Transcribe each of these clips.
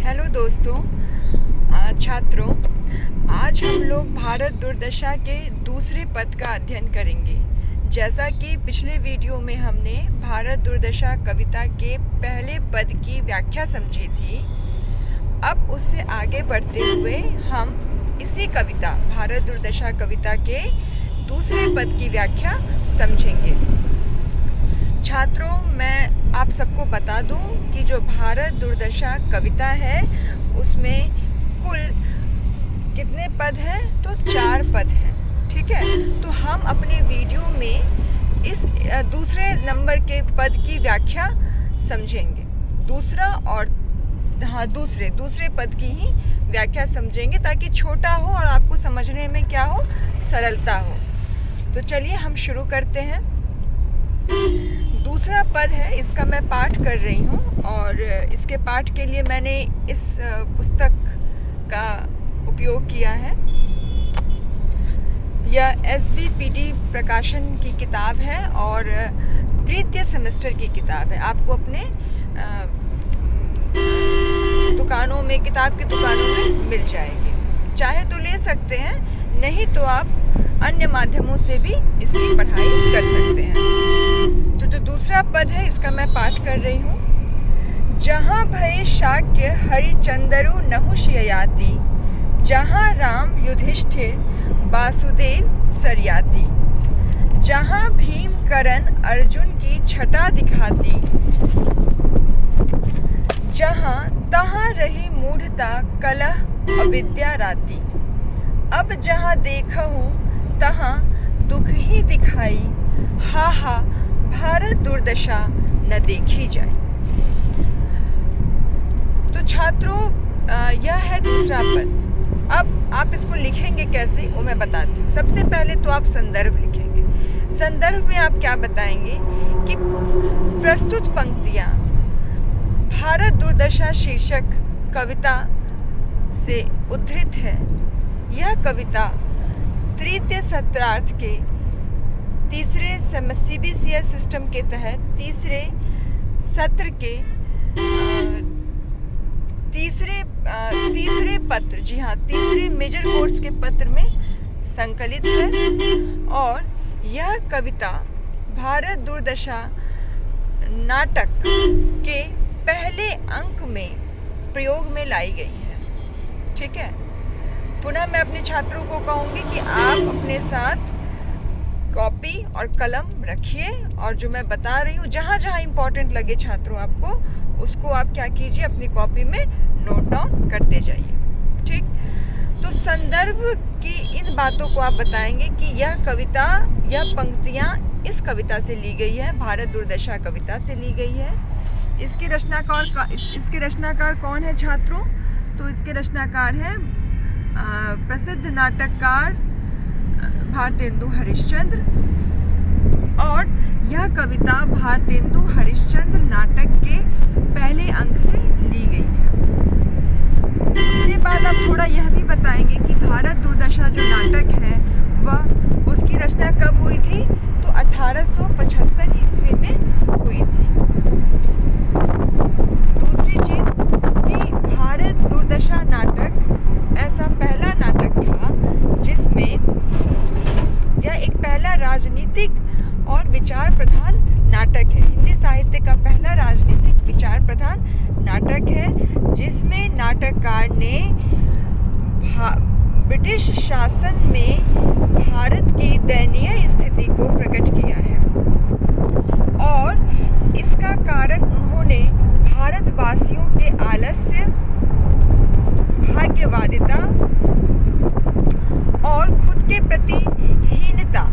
Hello दोस्तों, छात्रों, आज हम लोग भारत दुर्दशा के दूसरे पद का अध्ययन करेंगे। जैसा कि पिछले वीडियो में हमने भारत दुर्दशा कविता के पहले पद की व्याख्या समझी थी, अब उससे आगे बढ़ते हुए हम इसी कविता भारत दुर्दशा कविता के दूसरे पद की व्याख्या समझेंगे। छात्रों, मैं आप सबको बता दूं कि जो भारत दुर्दशा कविता है उसमें कुल कितने पद हैं? तो 4 पद हैं। ठीक है, तो हम अपने वीडियो में इस दूसरे नंबर के पद की व्याख्या समझेंगे। दूसरे पद की ही व्याख्या समझेंगे ताकि छोटा हो और आपको समझने में क्या हो, सरलता हो। तो चलिए हम शुरू करते हैं। दूसरा पद है, इसका मैं पाठ कर रही हूँ और इसके पाठ के लिए मैंने इस पुस्तक का उपयोग किया है। यह SBPD प्रकाशन की किताब है और तृतीय सेमेस्टर की किताब है। आपको अपने दुकानों में, किताब की दुकानों में मिल जाएगी। चाहे तो ले सकते हैं, नहीं तो आप अन्य माध्यमों से भी इसकी पढ़ाई कर सकते हैं। तो जो दूसरा पद है इसका मैं पाठ कर रही हूँ। जहाँ भय शाक्य हरिचंदरु नहुष ययाति, जहाँ राम युधिष्ठिर वासुदेव सरयाति, जहाँ भीम करण अर्जुन की छटा दिखाती, जहाँ तहाँ रही मूढ़ता कलह अविद्या राती, अब जहाँ देखहूँ तहाँ दुख ही दिखाई, हा भारत दुर्दशा न देखी जाए। तो छात्रों, यह है दूसरा पद। अब आप इसको लिखेंगे कैसे वो मैं बताती हूँ। सबसे पहले तो आप संदर्भ लिखेंगे। संदर्भ में आप क्या बताएंगे कि प्रस्तुत पंक्तियाँ भारत दुर्दशा शीर्षक कविता से उद्धृत है। यह कविता तृतीय सत्रार्थ के तीसरे CBCS सिस्टम के तहत तीसरे सत्र के तीसरे पत्र, जी हाँ, तीसरे मेजर कोर्स के पत्र में संकलित है और यह कविता भारत दुर्दशा नाटक के पहले अंक में प्रयोग में लाई गई है। ठीक है, पुनः मैं अपने छात्रों को कहूँगी कि आप अपने साथ कॉपी और कलम रखिए और जो मैं बता रही हूँ, जहाँ जहाँ इम्पोर्टेंट लगे छात्रों आपको, उसको आप क्या कीजिए, अपनी कॉपी में नोट डाउन करते जाइए। ठीक, तो संदर्भ की इन बातों को आप बताएंगे कि यह कविता, यह पंक्तियाँ इस कविता से ली गई है, भारत दुर्दशा कविता से ली गई है। इसके रचनाकार कौन है छात्रों? तो इसके रचनाकार हैं प्रसिद्ध नाटककार भारतेंदु हरिश्चंद्र और यह कविता भारतेंदु हरिश्चंद्र नाटक के पहले अंक से ली गई है। उसके बाद आप थोड़ा यह भी बताएंगे कि भारत दुर्दशा जो नाटक है वह उसकी रचना कब हुई थी? तो 1875 ईस्वी में हुई थी। दूसरी चीज़ कि भारत दुर्दशा नाटक ऐसा पहला नाटक था जिसमें यह एक पहला राजनीतिक और विचार प्रधान नाटक है। हिंदी साहित्य का पहला राजनीतिक विचार प्रधान नाटक है जिसमें नाटककार ने ब्रिटिश शासन में भारत की दयनीय स्थिति को प्रकट किया है और इसका कारण उन्होंने भारतवासियों के आलस्य, भाग्यवादिता और खुद के प्रति हीनता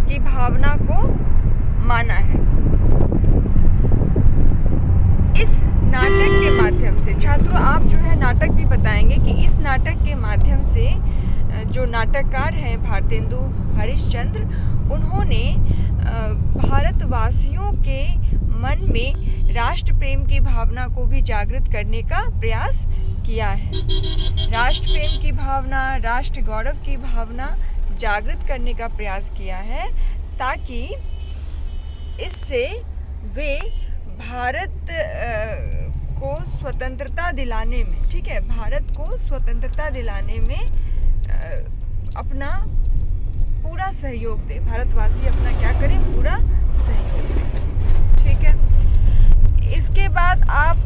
की भावना को माना है। इस नाटक के माध्यम से छात्रों आप जो है नाटक भी बताएंगे कि इस नाटक के माध्यम से जो नाटककार हैं भारतेंदु हरिश्चंद्र, उन्होंने भारतवासियों के मन में राष्ट्र प्रेम की भावना को भी जागृत करने का प्रयास किया है। राष्ट्र प्रेम की भावना, राष्ट्र गौरव की भावना जागृत करने का प्रयास किया है ताकि इससे वे भारत को स्वतंत्रता दिलाने में, ठीक है, भारत को स्वतंत्रता दिलाने में अपना पूरा सहयोग दे। भारतवासी अपना क्या करें, पूरा सहयोग दें, ठीक है। इसके बाद आप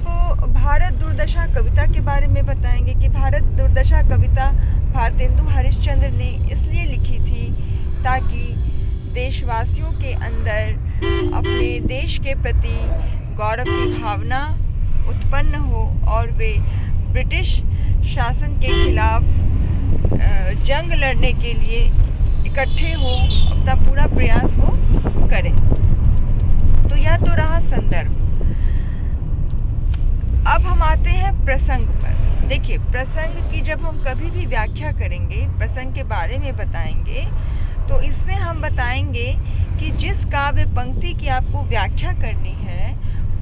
भारत दुर्दशा कविता के बारे में बताएंगे कि भारत दुर्दशा कविता भारतेंदु हरिश्चंद्र ने इसलिए लिखी थी ताकि देशवासियों के अंदर अपने देश के प्रति गौरव की भावना उत्पन्न हो और वे ब्रिटिश शासन के खिलाफ जंग लड़ने के लिए इकट्ठे हो, अपना पूरा प्रयास वो करें। तो यह तो रहा संदर्भ। अब हम आते हैं प्रसंग पर। देखिए, प्रसंग की जब हम कभी भी व्याख्या करेंगे, प्रसंग के बारे में बताएंगे, तो इसमें हम बताएंगे कि जिस काव्य पंक्ति की आपको व्याख्या करनी है,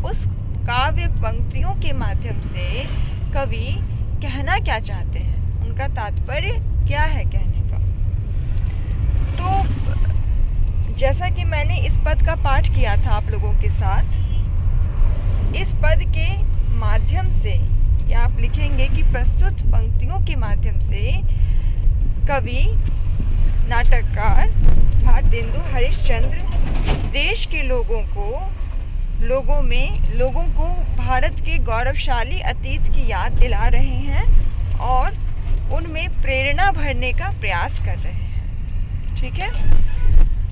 उस काव्य पंक्तियों के माध्यम से कवि कहना क्या चाहते हैं, उनका तात्पर्य क्या है कहने का। तो जैसा कि मैंने इस पद का पाठ किया था आप लोगों के साथ, इस पद के माध्यम से या आप लिखेंगे कि प्रस्तुत पंक्तियों के माध्यम से कवि नाटककार भारतेंदु हरिश्चंद्र देश के लोगों को भारत के गौरवशाली अतीत की याद दिला रहे हैं और उनमें प्रेरणा भरने का प्रयास कर रहे हैं, ठीक है।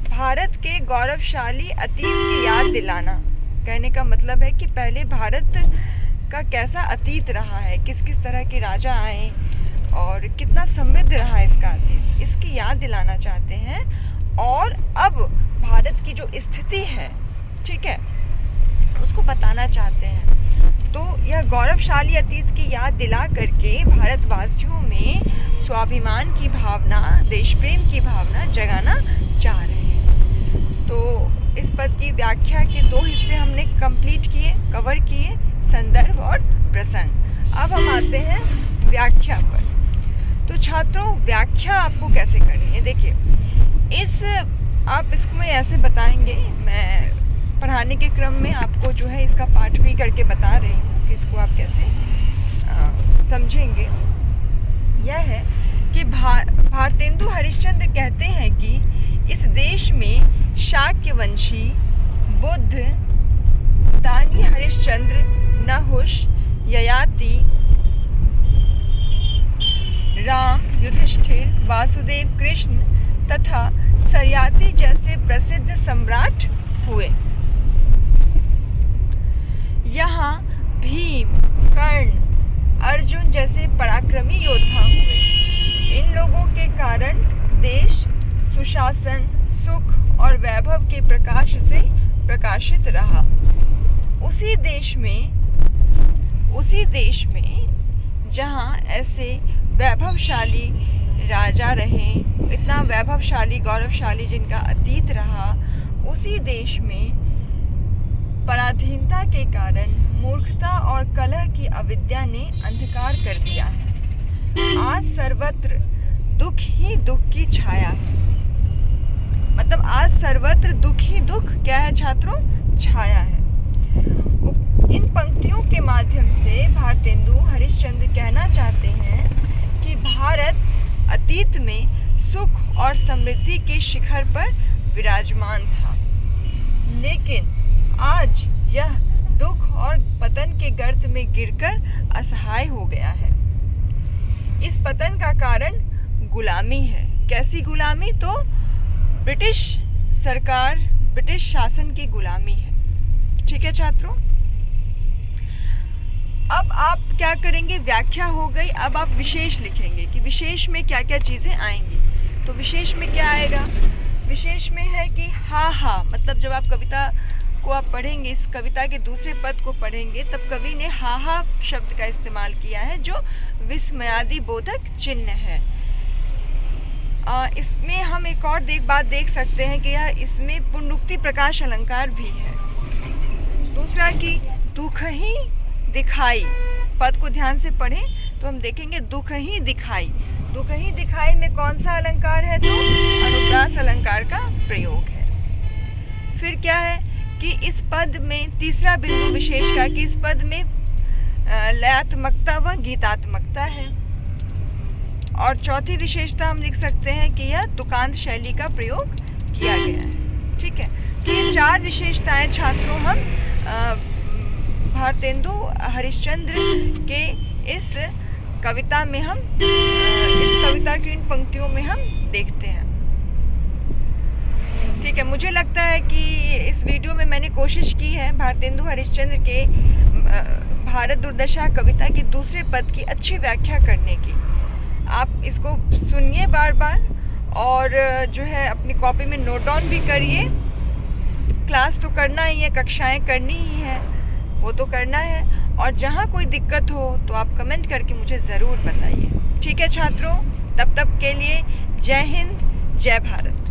भारत के गौरवशाली अतीत की याद दिलाना कहने का मतलब है कि पहले भारत का कैसा अतीत रहा है, किस किस तरह के राजा आए और कितना समृद्ध रहा इसका अतीत, इसकी याद दिलाना चाहते हैं। और अब भारत की जो स्थिति है, ठीक है, उसको बताना चाहते हैं। तो यह गौरवशाली अतीत की याद दिला करके भारतवासियों में स्वाभिमान की भावना, देश प्रेम की भावना जगाना चाह रहे हैं। तो इस पद की व्याख्या के दो हिस्से हमने कंप्लीट किए, कवर किए, संदर्भ और प्रसंग। अब हम आते हैं व्याख्या पर। तो छात्रों, व्याख्या आपको कैसे करनी है? देखिए, आप इसको मैं ऐसे बताएंगे, मैं पढ़ाने के क्रम में आपको जो है इसका पाठ भी करके बता रही हूँ कि इसको आप कैसे समझेंगे। यह है कि भारतेंदु हरिश्चंद्र कहते हैं कि इस देश में शाक्यवंशी, बुद्ध, तानी हरिश्चंद्र, नहुष, ययाति, राम, युधिष्ठिर, वासुदेव, कृष्ण तथा सरयाति जैसे प्रसिद्ध सम्राट हुए। यहाँ भीम, कर्ण, अर्जुन जैसे पराक्रमी योद्धा हुए। इन लोगों के कारण देश सुशासन, सुख और वैभव के प्रकाश से प्रकाशित रहा। उसी देश में जहाँ ऐसे वैभवशाली राजा रहे, इतना वैभवशाली गौरवशाली जिनका अतीत रहा, उसी देश में पराधीनता के कारण मूर्खता और कलह की अविद्या ने अंधकार कर दिया है। आज सर्वत्र दुख ही दुख की छाया है। मतलब आज सर्वत्र दुख ही दुख क्या है छात्रों? छाया है। इन पंक्तियों के माध्यम से भारतेंदु हरिश्चंद्र कहना चाहते हैं कि भारत अतीत में सुख और समृद्धि के शिखर पर विराजमान था, लेकिन आज यह दुख और पतन के गर्त में गिरकर असहाय हो गया है। इस पतन का कारण गुलामी है। कैसी गुलामी? तो ब्रिटिश सरकार, ब्रिटिश शासन की गुलामी है। ठीक है छात्रों, अब आप क्या करेंगे? व्याख्या हो गई, अब आप विशेष लिखेंगे कि विशेष में क्या क्या चीज़ें आएंगी। तो विशेष में क्या आएगा? विशेष में है कि हा हा, मतलब जब आप कविता को आप पढ़ेंगे, इस कविता के दूसरे पद को पढ़ेंगे, तब कवि ने हा हा शब्द का इस्तेमाल किया है जो विस्मयादि बोधक चिन्ह है। इसमें हम एक और बात देख सकते हैं कि यह इसमें पुनरुक्ति प्रकाश अलंकार भी है। दूसरा कि दुख ही दिखाई, पद को ध्यान से पढ़ें तो हम देखेंगे दुख ही दिखाई। दुख ही दिखाई में कौन सा अलंकार है? तो अनुप्रास अलंकार का प्रयोग है। फिर क्या है कि इस पद में तीसरा बिंदु विशेष का कि इस पद में लयात्मकता व गीतात्मकता है। और चौथी विशेषता हम लिख सकते हैं कि यह तुकांत शैली का प्रयोग किया गया है। ठीक है, तो ये 4 विशेषताएं छात्रों हम भारतेंदु हरिश्चंद्र के इस कविता में हम इस कविता की इन पंक्तियों में हम देखते हैं। ठीक है, मुझे लगता है कि इस वीडियो में मैंने कोशिश की है भारतेंदु हरिश्चंद्र के भारत दुर्दशा कविता की दूसरे पद की अच्छी व्याख्या करने की। आप इसको सुनिए बार बार और जो है अपनी कॉपी में नोट डाउन भी करिए। क्लास तो करना ही है, कक्षाएं करनी ही है, वो तो करना है। और जहाँ कोई दिक्कत हो तो आप कमेंट करके मुझे ज़रूर बताइए। ठीक है छात्रों, तब तक के लिए जय हिंद, जय भारत।